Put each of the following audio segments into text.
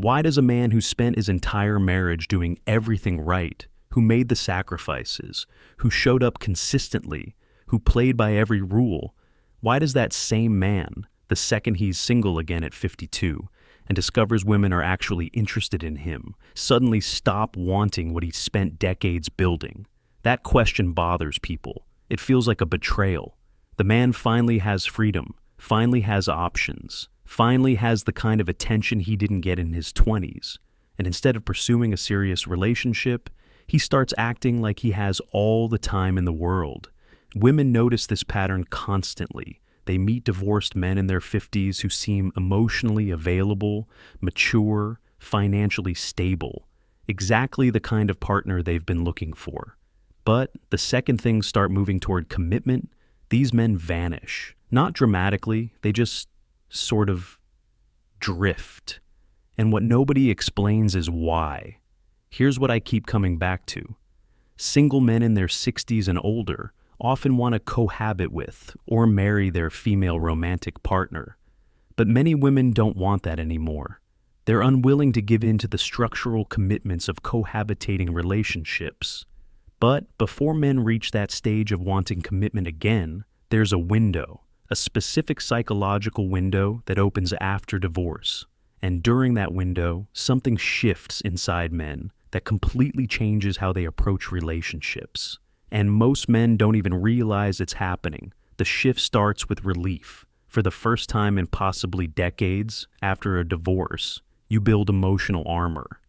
Why does a man who spent his entire marriage doing everything right, who made the sacrifices, who showed up consistently, who played by every rule, why does that same man, the second he's single again at 52, and discovers women are actually interested in him, suddenly stop wanting what he spent decades building? That question bothers people. It feels like a betrayal. The man finally has freedom, finally has options, finally has the kind of attention he didn't get in his 20s, and instead of pursuing a serious relationship, he starts acting like he has all the time in the world. Women notice this pattern constantly. They meet divorced men in their 50s who seem emotionally available, mature, financially stable, exactly the kind of partner they've been looking for. But the second things start moving toward commitment, these men vanish. Not dramatically, they just sort of drift. And what nobody explains is why. Here's what I keep coming back to. Single men in their 60s and older often want to cohabit with or marry their female romantic partner. But many women don't want that anymore. They're unwilling to give in to the structural commitments of cohabitating relationships. But before men reach that stage of wanting commitment again, there's a window, a specific psychological window that opens after divorce. And during that window, something shifts inside men that completely changes how they approach relationships. And most men don't even realize it's happening. The shift starts with relief. For the first time in possibly decades, after a divorce, you build emotional armor.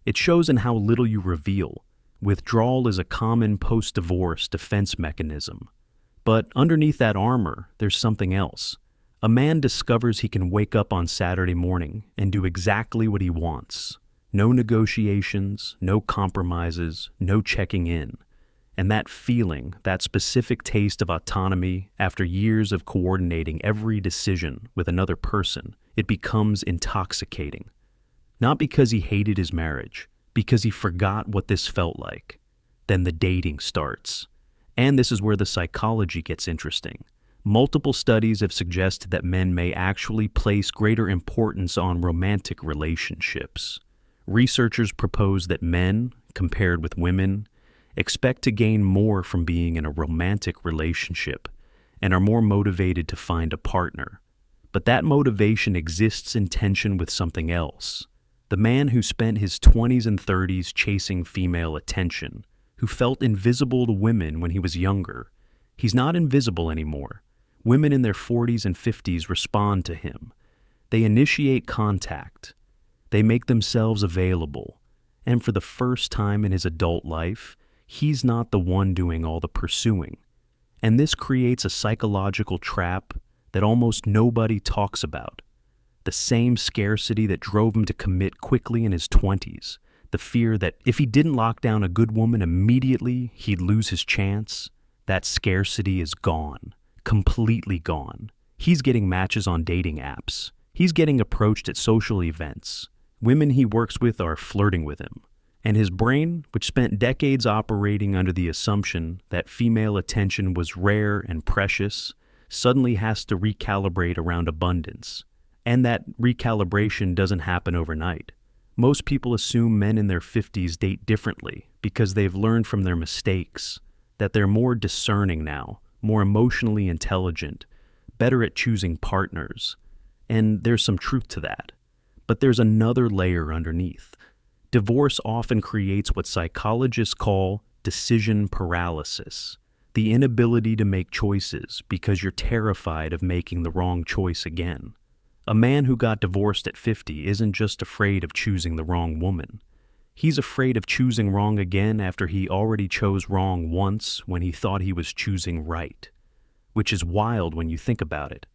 It shows in how little you reveal. Withdrawal is a common post-divorce defense mechanism. But underneath that armor, there's something else. A man discovers he can wake up on Saturday morning and do exactly what he wants. No negotiations, no compromises, no checking in. And that feeling, that specific taste of autonomy after years of coordinating every decision with another person, it becomes intoxicating. Not because he hated his marriage, because he forgot what this felt like. Then the dating starts. And this is where the psychology gets interesting. Multiple studies have suggested that men may actually place greater importance on romantic relationships. Researchers propose that men, compared with women, expect to gain more from being in a romantic relationship and are more motivated to find a partner. But that motivation exists in tension with something else. The man who spent his 20s and 30s chasing female attention, who felt invisible to women when he was younger, he's not invisible anymore. Women in their 40s and 50s respond to him. They initiate contact. They make themselves available. And for the first time in his adult life, he's not the one doing all the pursuing. And this creates a psychological trap that almost nobody talks about. The same scarcity that drove him to commit quickly in his 20s. The fear that if he didn't lock down a good woman immediately, he'd lose his chance. That scarcity is gone. Completely gone. He's getting matches on dating apps. He's getting approached at social events. Women he works with are flirting with him. And his brain, which spent decades operating under the assumption that female attention was rare and precious, suddenly has to recalibrate around abundance. And that recalibration doesn't happen overnight. Most people assume men in their 50s date differently because they've learned from their mistakes, that they're more discerning now, more emotionally intelligent, better at choosing partners. And there's some truth to that. But there's another layer underneath. Divorce often creates what psychologists call decision paralysis, the inability to make choices because you're terrified of making the wrong choice again. A man who got divorced at 50 isn't just afraid of choosing the wrong woman. He's afraid of choosing wrong again after he already chose wrong once when he thought he was choosing right. Which is wild when you think about it.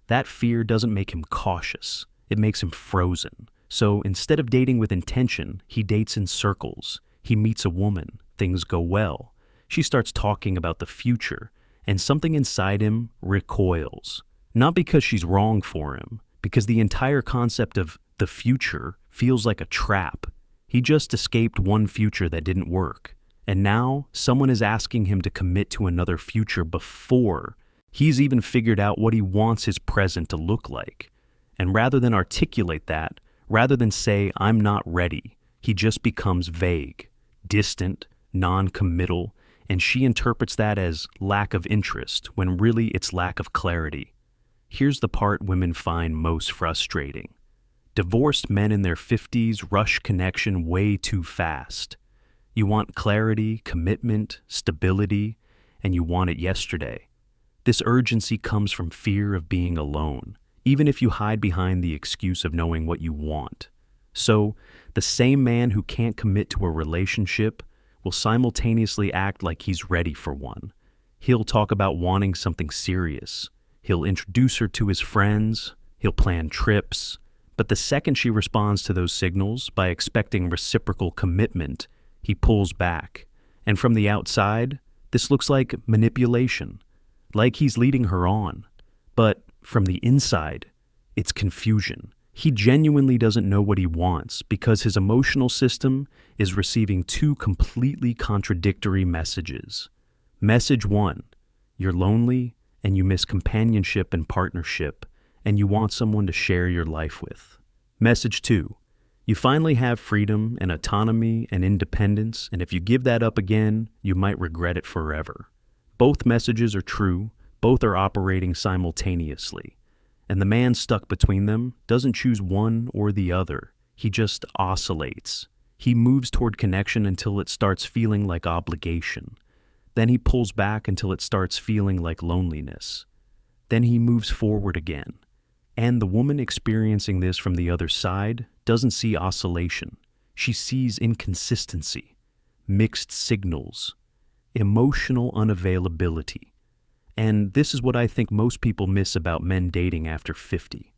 That fear doesn't make him cautious. It makes him frozen. So instead of dating with intention, he dates in circles. He meets a woman. Things go well. She starts talking about the future, and something inside him recoils. Not because she's wrong for him, because the entire concept of the future feels like a trap. He just escaped one future that didn't work, and now someone is asking him to commit to another future before he's even figured out what he wants his present to look like. And rather than articulate that, Rather than say, I'm not ready, he just becomes vague, distant, non-committal, and she interprets that as lack of interest when really it's lack of clarity. Here's the part women find most frustrating. Divorced men in their 50s rush connection way too fast. You want clarity, commitment, stability, and you want it yesterday. This urgency comes from fear of being alone, even if you hide behind the excuse of knowing what you want. So, the same man who can't commit to a relationship will simultaneously act like he's ready for one. He'll talk about wanting something serious. He'll introduce her to his friends. He'll plan trips. But the second she responds to those signals by expecting reciprocal commitment, he pulls back. And from the outside, this looks like manipulation, like he's leading her on. But from the inside, it's confusion. He genuinely doesn't know what he wants because his emotional system is receiving two completely contradictory messages. Message one, you're lonely and you miss companionship and partnership, and you want someone to share your life with. Message two, you finally have freedom and autonomy and independence, and if you give that up again, you might regret it forever. Both messages are true, both are operating simultaneously, and the man stuck between them doesn't choose one or the other. He just oscillates. He moves toward connection until it starts feeling like obligation. Then he pulls back until it starts feeling like loneliness. Then he moves forward again. And the woman experiencing this from the other side doesn't see oscillation. She sees inconsistency, mixed signals, emotional unavailability. And this is what I think most people miss about men dating after 50.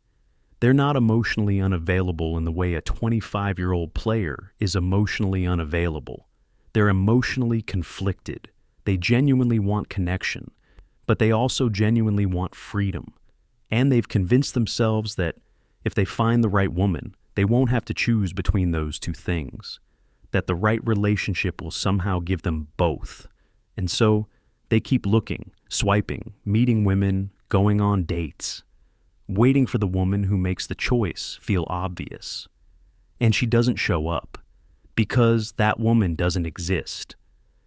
They're not emotionally unavailable in the way a 25-year-old player is emotionally unavailable. They're emotionally conflicted. They genuinely want connection, but they also genuinely want freedom. And they've convinced themselves that if they find the right woman, they won't have to choose between those two things, that the right relationship will somehow give them both. And so they keep looking, swiping, meeting women, going on dates, waiting for the woman who makes the choice feel obvious. And she doesn't show up because that woman doesn't exist.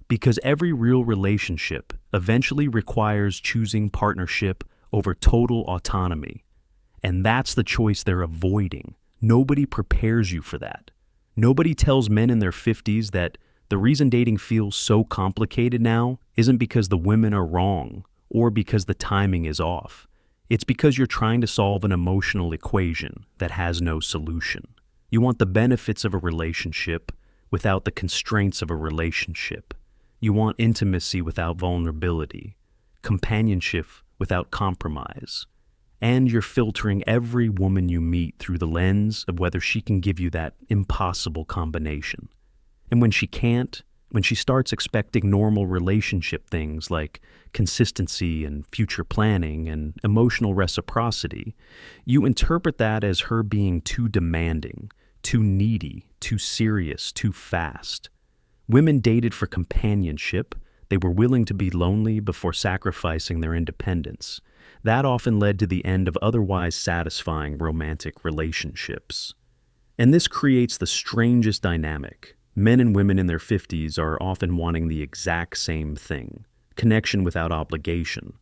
Because every real relationship eventually requires choosing partnership over total autonomy. And that's the choice they're avoiding. Nobody prepares you for that. Nobody tells men in their 50s that the reason dating feels so complicated now isn't because the women are wrong or because the timing is off. It's because you're trying to solve an emotional equation that has no solution. You want the benefits of a relationship without the constraints of a relationship. You want intimacy without vulnerability, companionship without compromise, and you're filtering every woman you meet through the lens of whether she can give you that impossible combination. And when she can't, when she starts expecting normal relationship things like consistency and future planning and emotional reciprocity, you interpret that as her being too demanding, too needy, too serious, too fast. Women dated for companionship. They were willing to be lonely before sacrificing their independence. That often led to the end of otherwise satisfying romantic relationships. And this creates the strangest dynamic. Men and women in their 50s are often wanting the exact same thing, connection without obligation,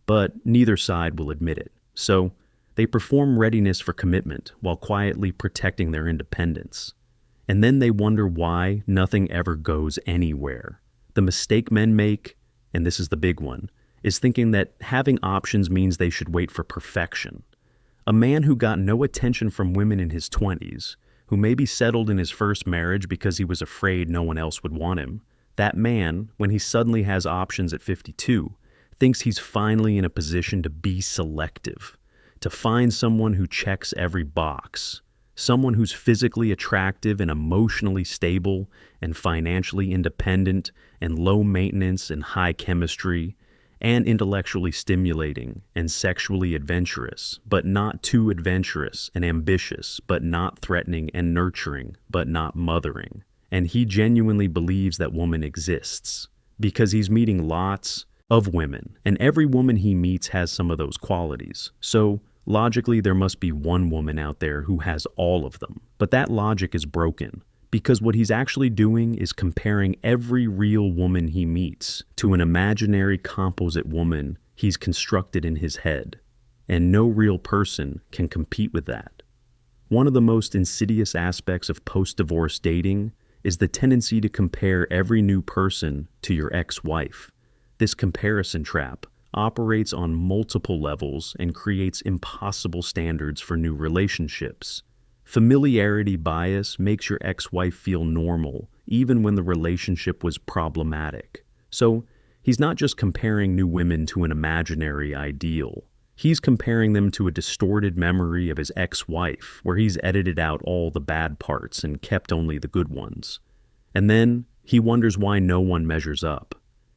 but neither side will admit it. So they perform readiness for commitment while quietly protecting their independence. And then they wonder why nothing ever goes anywhere. The mistake men make, and this is the big one, is thinking that having options means they should wait for perfection. A man who got no attention from women in his 20s, who maybe settled in his first marriage because he was afraid no one else would want him, that man, when he suddenly has options at 52, thinks he's finally in a position to be selective, to find someone who checks every box, someone who's physically attractive and emotionally stable and financially independent and low maintenance and high chemistry and intellectually stimulating and sexually adventurous, but not too adventurous, and ambitious, but not threatening, and nurturing, but not mothering. And he genuinely believes that woman exists because he's meeting lots of women, and every woman he meets has some of those qualities. So Logically, there must be one woman out there who has all of them. But that logic is broken, because what he's actually doing is comparing every real woman he meets to an imaginary composite woman he's constructed in his head. And no real person can compete with that. One of the most insidious aspects of post-divorce dating is the tendency to compare every new person to your ex-wife. This comparison trap operates on multiple levels and creates impossible standards for new relationships. Familiarity bias makes your ex-wife feel normal, even when the relationship was problematic. So, he's not just comparing new women to an imaginary ideal. He's comparing them to a distorted memory of his ex-wife, where he's edited out all the bad parts and kept only the good ones. And then, he wonders why no one measures up.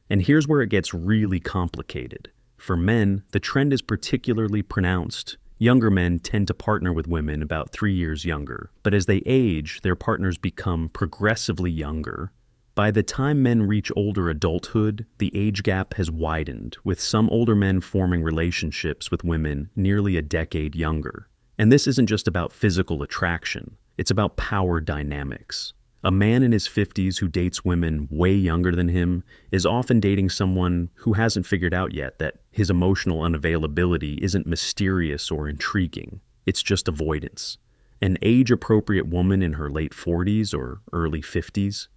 And here's where it gets really complicated. For men, the trend is particularly pronounced. Younger men tend to partner with women about 3 years younger, but as they age, their partners become progressively younger. By the time men reach older adulthood, the age gap has widened, with some older men forming relationships with women nearly a decade younger. And this isn't just about physical attraction, it's about power dynamics. A man in his 50s who dates women way younger than him is often dating someone who hasn't figured out yet that his emotional unavailability isn't mysterious or intriguing. It's just avoidance. An age-appropriate woman in her late 40s or early 50s,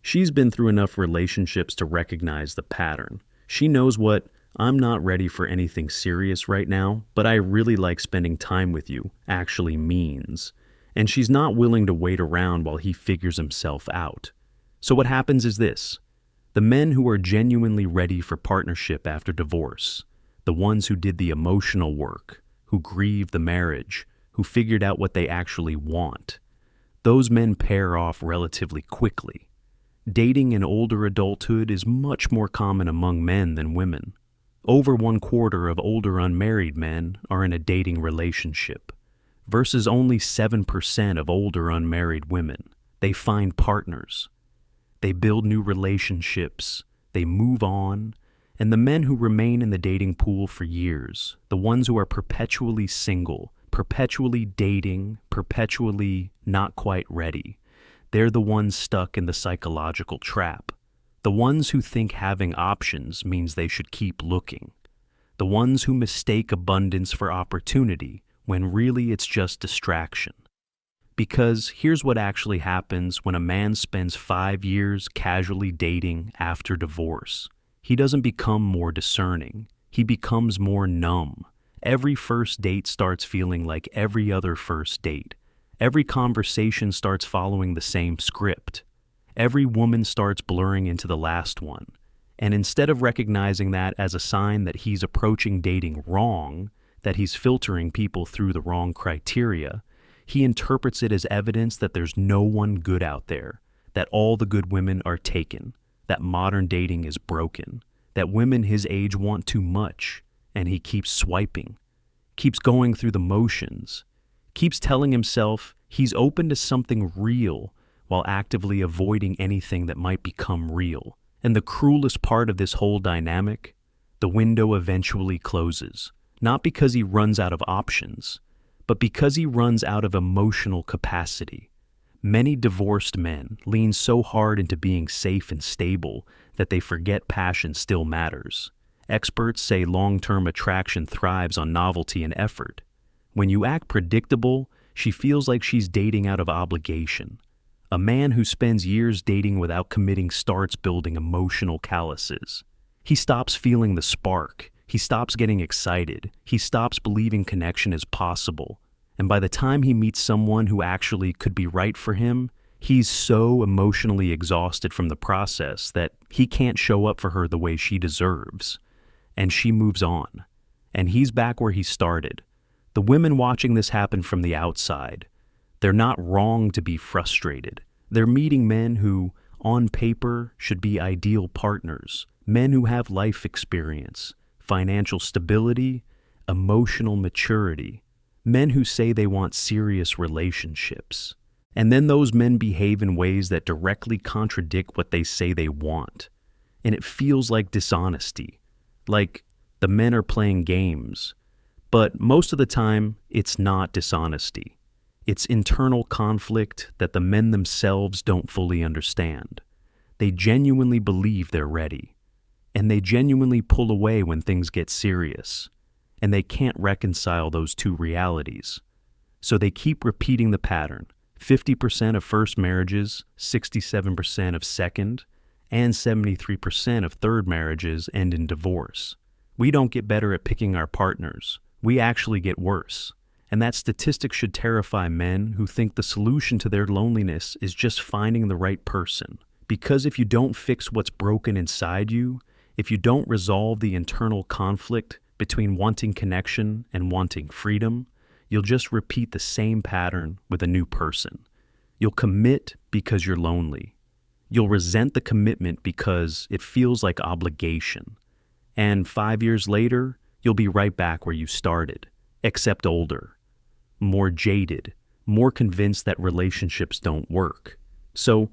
she's been through enough relationships to recognize the pattern. She knows what "I'm not ready for anything serious right now, but I really like spending time with you" actually means. And she's not willing to wait around while he figures himself out. So what happens is this. The men who are genuinely ready for partnership after divorce, the ones who did the emotional work, who grieved the marriage, who figured out what they actually want, those men pair off relatively quickly. Dating in older adulthood is much more common among men than women. Over 1/4 of older unmarried men are in a dating relationship, versus only 7% of older unmarried women. They find partners. They build new relationships. They move on. And the men who remain in the dating pool for years, the ones who are perpetually single, perpetually dating, perpetually not quite ready, they're the ones stuck in the psychological trap. The ones who think having options means they should keep looking. The ones who mistake abundance for opportunity when really it's just distraction. Because here's what actually happens when a man spends 5 years casually dating after divorce. He doesn't become more discerning. He becomes more numb. Every first date starts feeling like every other first date. Every conversation starts following the same script. Every woman starts blurring into the last one. And instead of recognizing that as a sign that he's approaching dating wrong, that he's filtering people through the wrong criteria, he interprets it as evidence that there's no one good out there, that all the good women are taken, that modern dating is broken, that women his age want too much, and he keeps swiping, keeps going through the motions, keeps telling himself he's open to something real while actively avoiding anything that might become real. And the cruelest part of this whole dynamic, the window eventually closes. Not because he runs out of options, but because he runs out of emotional capacity. Many divorced men lean so hard into being safe and stable that they forget passion still matters. Experts say long-term attraction thrives on novelty and effort. When you act predictable, she feels like she's dating out of obligation. A man who spends years dating without committing starts building emotional calluses. He stops feeling the spark. He stops getting excited. He stops believing connection is possible. And by the time he meets someone who actually could be right for him, he's so emotionally exhausted from the process that he can't show up for her the way she deserves. And she moves on. And he's back where he started. The women watching this happen from the outside, they're not wrong to be frustrated. They're meeting men who, on paper, should be ideal partners. Men who have life experience, financial stability, emotional maturity. Men who say they want serious relationships. And then those men behave in ways that directly contradict what they say they want. And it feels like dishonesty. Like the men are playing games. But most of the time, it's not dishonesty. It's internal conflict that the men themselves don't fully understand. They genuinely believe they're ready, and they genuinely pull away when things get serious, and they can't reconcile those two realities. So they keep repeating the pattern. 50% of first marriages, 67% of second, and 73% of third marriages end in divorce. We don't get better at picking our partners. We actually get worse. And that statistic should terrify men who think the solution to their loneliness is just finding the right person. Because if you don't fix what's broken inside you, if you don't resolve the internal conflict between wanting connection and wanting freedom, you'll just repeat the same pattern with a new person. You'll commit because you're lonely. You'll resent the commitment because it feels like obligation. And 5 years later, you'll be right back where you started, except older, more jaded, more convinced that relationships don't work. So,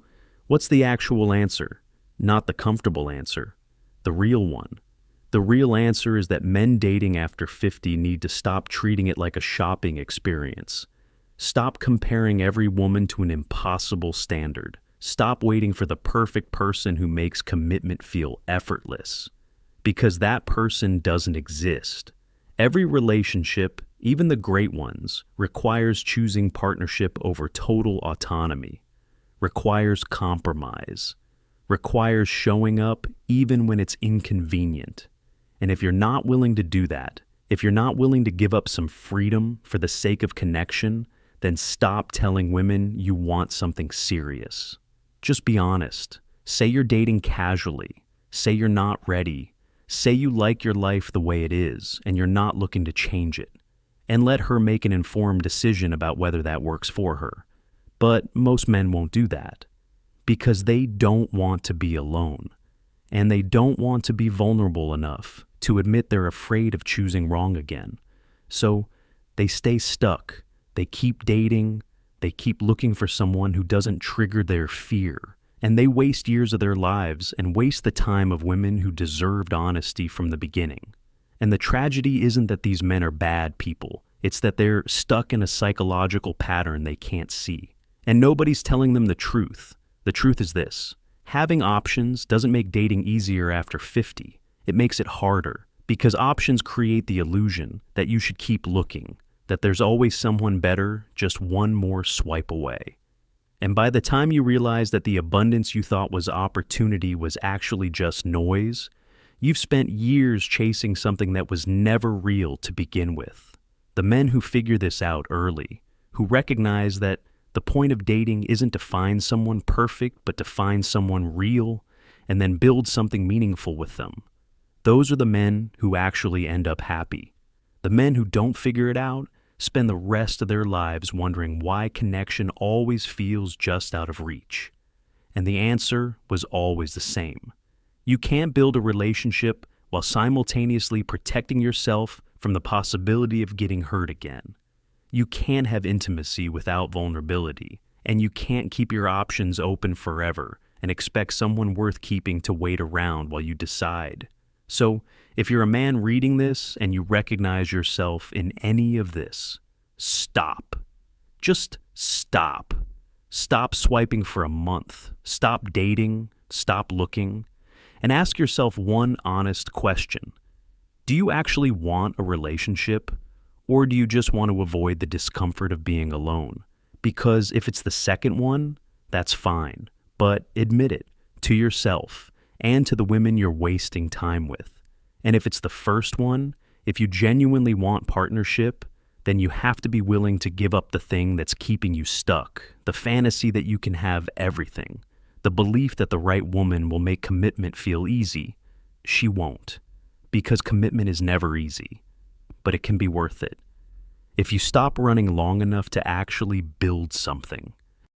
what's the actual answer? Not the comfortable answer, the real one. The real answer is that men dating after 50 need to stop treating it like a shopping experience. Stop comparing every woman to an impossible standard. Stop waiting for the perfect person who makes commitment feel effortless. Because that person doesn't exist. Every relationship, even the great ones, requires choosing partnership over total autonomy, requires compromise, requires showing up even when it's inconvenient. And if you're not willing to do that, if you're not willing to give up some freedom for the sake of connection, then stop telling women you want something serious. Just be honest. Say you're dating casually. Say you're not ready. Say you like your life the way it is and you're not looking to change it. And let her make an informed decision about whether that works for her. But most men won't do that because they don't want to be alone. And they don't want to be vulnerable enough to admit they're afraid of choosing wrong again. So they stay stuck. They keep dating. They keep looking for someone who doesn't trigger their fear. And they waste years of their lives and waste the time of women who deserved honesty from the beginning. And the tragedy isn't that these men are bad people. It's that they're stuck in a psychological pattern they can't see. And nobody's telling them the truth. The truth is this. Having options doesn't make dating easier after 50. It makes it harder because options create the illusion that you should keep looking, that there's always someone better just one more swipe away. And by the time you realize that the abundance you thought was opportunity was actually just noise, you've spent years chasing something that was never real to begin with. The men who figure this out early, who recognize that the point of dating isn't to find someone perfect, but to find someone real and then build something meaningful with them. Those are the men who actually end up happy. The men who don't figure it out spend the rest of their lives wondering why connection always feels just out of reach. And the answer was always the same. You can't build a relationship while simultaneously protecting yourself from the possibility of getting hurt again. You can't have intimacy without vulnerability, and you can't keep your options open forever and expect someone worth keeping to wait around while you decide. So, if you're a man reading this and you recognize yourself in any of this, stop. Just stop. Stop swiping for a month. Stop dating. Stop looking. And ask yourself one honest question. Do you actually want a relationship? Or do you just want to avoid the discomfort of being alone? Because if it's the second one, that's fine. But admit it to yourself and to the women you're wasting time with. And if it's the first one, if you genuinely want partnership, then you have to be willing to give up the thing that's keeping you stuck, the fantasy that you can have everything, the belief that the right woman will make commitment feel easy. She won't, because commitment is never easy, but it can be worth it. If you stop running long enough to actually build something.